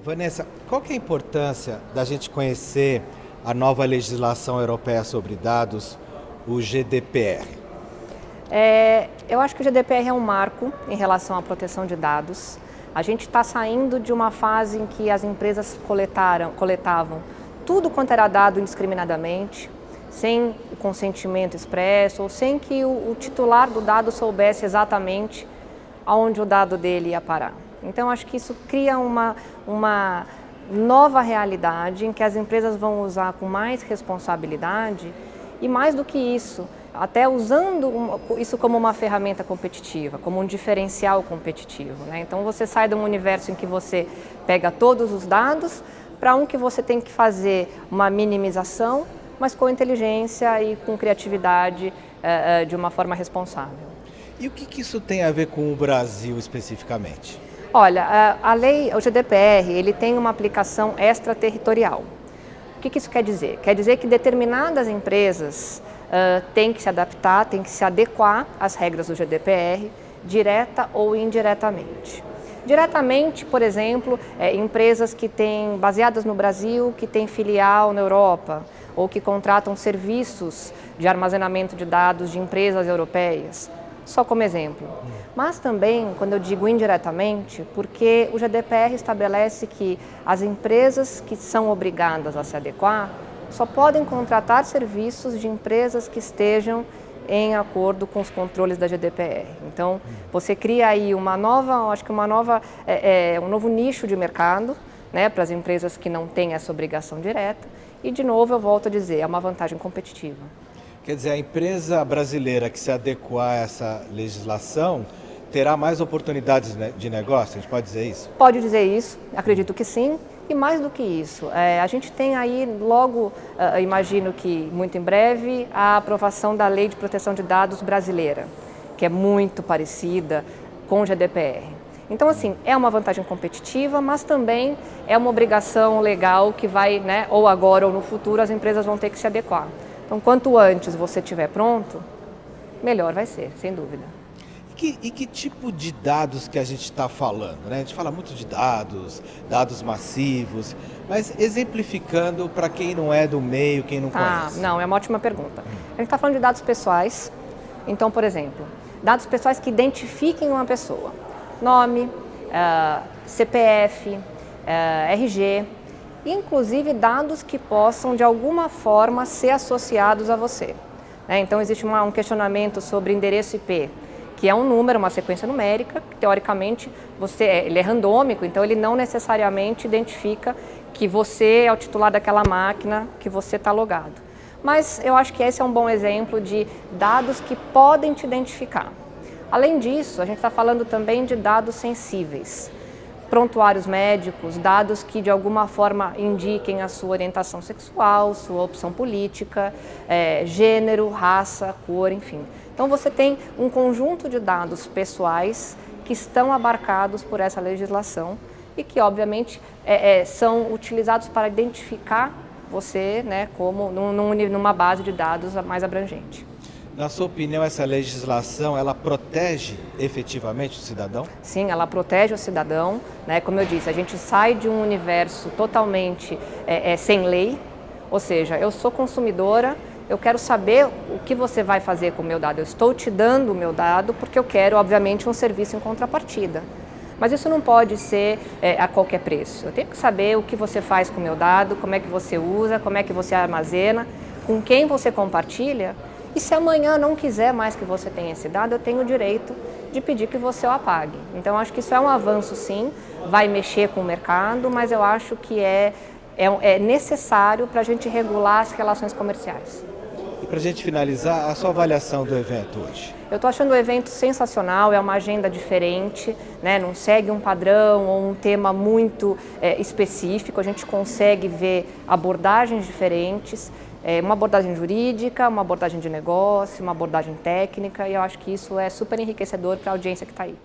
Vanessa, qual que é a importância da gente conhecer a nova legislação europeia sobre dados, o GDPR? Eu acho que o GDPR é um marco em relação à proteção de dados. A gente está saindo de uma fase em que as empresas coletavam tudo quanto era dado indiscriminadamente, sem o consentimento expresso, ou sem que o titular do dado soubesse exatamente aonde o dado dele ia parar. Então, acho que isso cria uma nova realidade em que as empresas vão usar com mais responsabilidade e, mais do que isso, até usando isso como uma ferramenta competitiva, como um diferencial competitivo, né? Então, você sai de um universo em que você pega todos os dados para um que você tem que fazer uma minimização, mas com inteligência e com criatividade de uma forma responsável. E o que isso tem a ver com o Brasil especificamente? Olha, a lei, o GDPR, ele tem uma aplicação extraterritorial. O que isso quer dizer? Quer dizer que determinadas empresas têm que se adaptar, têm que se adequar às regras do GDPR, direta ou indiretamente. Diretamente, por exemplo, empresas que têm, baseadas no Brasil, que têm filial na Europa, ou que contratam serviços de armazenamento de dados de empresas europeias, só como exemplo. Mas também, quando eu digo indiretamente, porque o GDPR estabelece que as empresas que são obrigadas a se adequar só podem contratar serviços de empresas que estejam em acordo com os controles da GDPR. Então, você cria aí um novo nicho de mercado, né, para as empresas que não têm essa obrigação direta. E, de novo, eu volto a dizer, é uma vantagem competitiva. Quer dizer, a empresa brasileira que se adequar a essa legislação terá mais oportunidades de negócio? A gente pode dizer isso? Pode dizer isso, acredito que sim. E mais do que isso, a gente tem aí logo, imagino que muito em breve, a aprovação da Lei de Proteção de Dados brasileira, que é muito parecida com o GDPR. Então, assim, é uma vantagem competitiva, mas também é uma obrigação legal que vai, né, ou agora ou no futuro, as empresas vão ter que se adequar. Então, quanto antes você estiver pronto, melhor vai ser, sem dúvida. E que tipo de dados que a gente está falando, né? A gente fala muito de dados massivos, mas exemplificando para quem não é do meio, quem não conhece. Não, é uma ótima pergunta. A gente está falando de dados pessoais. Então, por exemplo, dados pessoais que identifiquem uma pessoa. Nome, CPF, RG, inclusive dados que possam de alguma forma ser associados a você. Então, existe um questionamento sobre endereço IP, que é um número, uma sequência numérica, que teoricamente ele é randômico, então ele não necessariamente identifica que você é o titular daquela máquina que você está logado. Mas eu acho que esse é um bom exemplo de dados que podem te identificar. Além disso, a gente está falando também de dados sensíveis, prontuários médicos, dados que de alguma forma indiquem a sua orientação sexual, sua opção política, gênero, raça, cor, enfim. Então você tem um conjunto de dados pessoais que estão abarcados por essa legislação e que obviamente são utilizados para identificar você, né, como numa base de dados mais abrangente. Na sua opinião, essa legislação, ela protege efetivamente o cidadão? Sim, ela protege o cidadão, né? Como eu disse, a gente sai de um universo totalmente sem lei, ou seja, eu sou consumidora, eu quero saber o que você vai fazer com o meu dado. Eu estou te dando o meu dado porque eu quero, obviamente, um serviço em contrapartida. Mas isso não pode ser a qualquer preço. Eu tenho que saber o que você faz com o meu dado, como é que você usa, como é que você armazena, com quem você compartilha. E se amanhã não quiser mais que você tenha esse dado, eu tenho o direito de pedir que você o apague. Então, acho que isso é um avanço, sim, vai mexer com o mercado, mas eu acho que é necessário para a gente regular as relações comerciais. E para a gente finalizar, a sua avaliação do evento hoje? Eu estou achando o evento sensacional, é uma agenda diferente, né? Não segue um padrão ou um tema muito específico, a gente consegue ver abordagens diferentes, uma abordagem jurídica, uma abordagem de negócio, uma abordagem técnica, e eu acho que isso é super enriquecedor para a audiência que está aí.